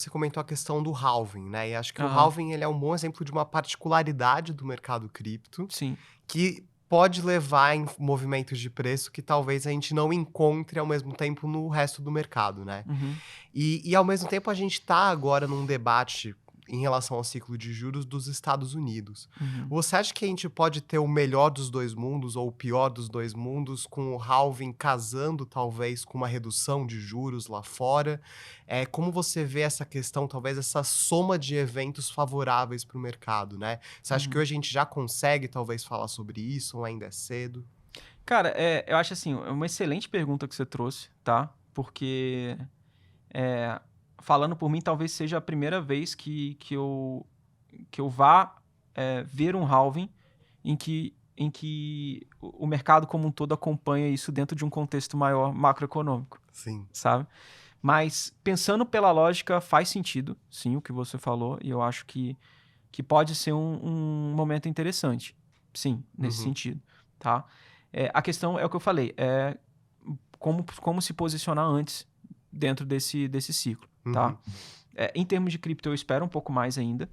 Você comentou a questão do halving, né, e acho que o Aham, halving ele é um bom exemplo de uma particularidade do mercado cripto, sim. que pode levar em movimentos de preço que talvez a gente não encontre ao mesmo tempo no resto do mercado, né. Uhum, E ao mesmo tempo a gente está agora num debate em relação ao ciclo de juros dos Estados Unidos. uhum. Você acha que a gente pode ter o melhor dos 2 mundos ou o pior dos 2 mundos, com o halving casando talvez com uma redução de juros lá fora? Como você vê essa questão, talvez essa soma de eventos favoráveis para o mercado, né? Você acha que Uhum. hoje a gente já consegue talvez falar sobre isso ou ainda é cedo? Cara, eu acho assim, é uma excelente pergunta que você trouxe, tá? Porque, eh, falando por mim, talvez seja a primeira vez que eu vá, ver um halving em que o mercado como um todo acompanha isso dentro de um contexto maior macroeconômico, Sim. sabe? Mas pensando pela lógica, faz sentido, sim, o que você falou, e eu acho que pode ser um momento interessante. Sim, nesse Uhum. sentido, tá? A questão é o que eu falei, como se posicionar antes dentro desse ciclo, tá? Uhum. Em termos de cripto, eu espero um pouco mais ainda,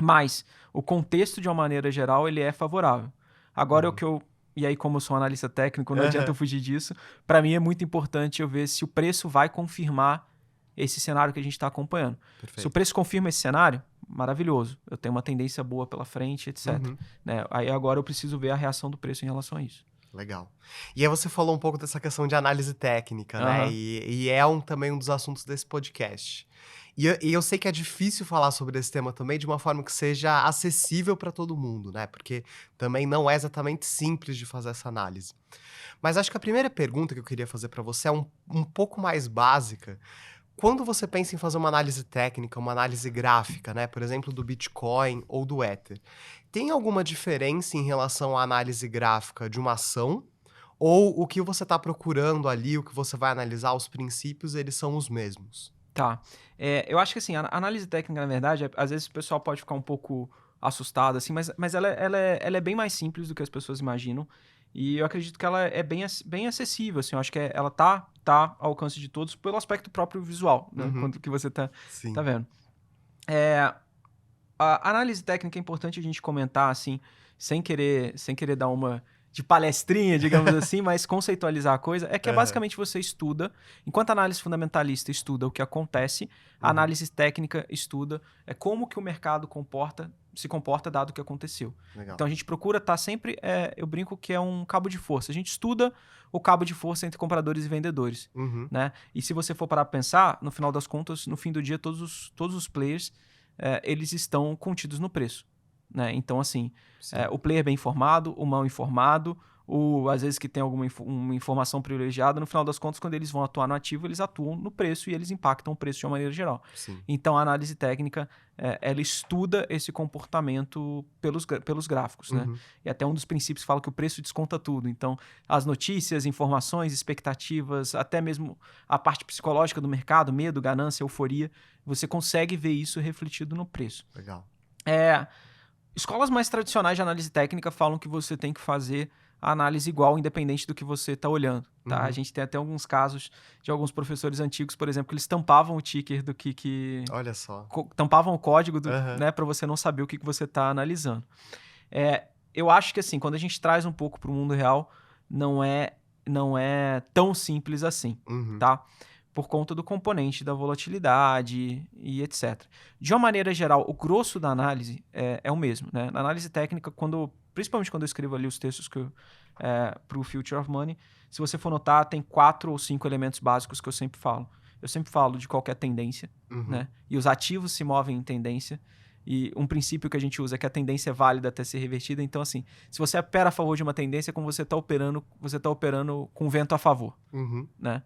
mas o contexto, de uma maneira geral, ele é favorável. Agora, o Uhum. que eu... E aí, como eu sou um analista técnico, não adianta eu Aham. fugir disso. Para mim, é muito importante eu ver se o preço vai confirmar esse cenário que a gente está acompanhando. Se o Perfeito. preço confirma esse cenário, maravilhoso. Eu tenho uma tendência boa pela frente, etc. Uhum. Né? Aí agora eu preciso ver a reação do preço em relação a isso. Legal. E aí você falou um pouco dessa questão de análise técnica, né, Aham. e é também um dos assuntos desse podcast. E eu sei que é difícil falar sobre esse tema também de uma forma que seja acessível para todo mundo, né, porque também não é exatamente simples de fazer essa análise. Mas acho que a primeira pergunta que eu queria fazer para você é um pouco mais básica. Quando você pensa em fazer uma análise técnica, uma análise gráfica, né, por exemplo, do Bitcoin ou do Ether, tem alguma diferença em relação à análise gráfica de uma ação? Ou o que você está procurando ali, o que você vai analisar, os princípios, eles são os mesmos? Tá. Eu acho que assim, a análise técnica, na verdade, às vezes o pessoal pode ficar um pouco assustado, assim, mas ela é bem mais simples do que as pessoas imaginam. E eu acredito que ela é bem acessível, assim. Eu acho que ela tá ao alcance de todos pelo aspecto próprio visual, né? Uhum. Quando que você tá Sim. vendo. É, a análise técnica é importante a gente comentar, assim, sem querer dar uma de palestrinha, digamos assim, mas conceitualizar a coisa, é que é Aham. basicamente você estuda, enquanto a análise fundamentalista estuda o que acontece, a Uhum. análise técnica estuda como que o mercado se comporta dado o que aconteceu. Legal. Então a gente procura estar sempre, eu brinco que é um cabo de força. A gente estuda o cabo de força entre compradores e vendedores, Uhum. né? E se você for parar pra pensar, no final das contas, no fim do dia, todos os players eles estão contidos no preço, né? Então, assim, Sim. o player bem informado, o mal informado, às vezes que tem alguma uma informação privilegiada, no final das contas, quando eles vão atuar no ativo, eles atuam no preço e eles impactam o preço de uma maneira geral. Sim. Então, a análise técnica, ela estuda esse comportamento pelos gráficos, né? Uhum. E até um dos princípios fala que o preço desconta tudo. Então, as notícias, informações, expectativas, até mesmo a parte psicológica do mercado, medo, ganância, euforia, você consegue ver isso refletido no preço. Legal. É, escolas mais tradicionais de análise técnica falam que você tem que fazer a análise igual, independente do que você está olhando. Tá? A Uhum. gente tem até alguns casos de alguns professores antigos, por exemplo, que eles tampavam o ticker do Olha só. tampavam o código Aham. né, para você não saber o que você está analisando. Eu acho que assim, quando a gente traz um pouco para o mundo real, não é, não é tão simples assim, Uhum. tá? Por conta do componente da volatilidade e etc. De uma maneira geral, o grosso da análise é o mesmo, né? Na análise técnica, principalmente quando eu escrevo ali os textos para o Future of Money, se você for notar, tem 4 ou 5 elementos básicos que eu sempre falo. Eu sempre falo de qualquer tendência, Uhum. né? E os ativos se movem em tendência. E um princípio que a gente usa é que a tendência é válida até ser revertida. Então, assim, se você opera a favor de uma tendência, como você está operando com vento a favor, Uhum. né?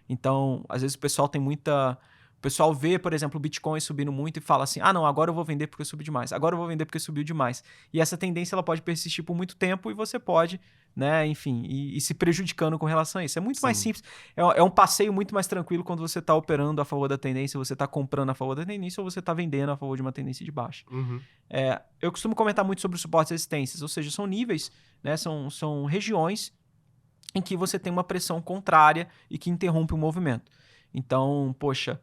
Então, às vezes o pessoal tem muita... O pessoal vê, por exemplo, o Bitcoin subindo muito e fala assim, ah, não, agora eu vou vender porque subiu demais. Agora eu vou vender porque subiu demais. E essa tendência ela pode persistir por muito tempo e você pode, né, enfim, e se prejudicando com relação a isso. É muito mais Sim. simples. É um passeio muito mais tranquilo quando você está operando a favor da tendência, você está comprando a favor da tendência ou você está vendendo a favor de uma tendência de baixa. Uhum. Eu costumo comentar muito sobre os suportes e resistências, ou seja, são níveis, né, são regiões em que você tem uma pressão contrária e que interrompe o movimento. Então, poxa,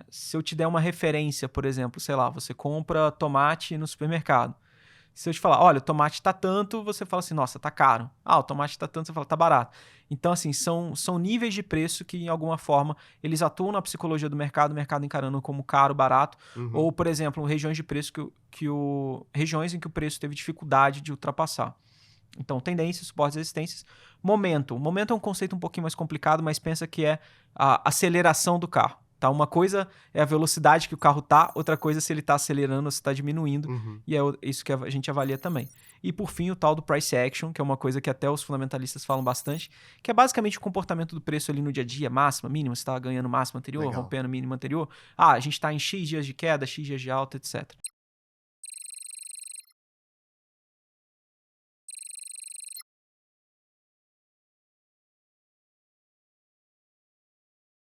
Se eu te der uma referência, por exemplo, sei lá, você compra tomate no supermercado. Se eu te falar, olha, o tomate tá tanto, você fala assim, nossa, tá caro. Ah, o tomate tá tanto, você fala, tá barato. Então, assim, são níveis de preço que, em alguma forma, eles atuam na psicologia do mercado, o mercado encarando como caro, barato. Ou, por exemplo, regiões de preço regiões em que o preço teve dificuldade de ultrapassar. Então, tendências, suportes e resistências. Momento. Momento é um conceito um pouquinho mais complicado, mas pensa que é a aceleração do carro. Tá? Uma coisa é a velocidade que o carro tá, outra coisa é se ele tá acelerando ou se tá diminuindo, e é isso que a gente avalia também. E por fim, o tal do price action, que é uma coisa que até os fundamentalistas falam bastante, que é basicamente o comportamento do preço ali no dia a dia, máxima, mínima, se tá ganhando máxima anterior, Legal. rompendo mínima anterior. Ah, a gente tá em X dias de queda, X dias de alta, etc.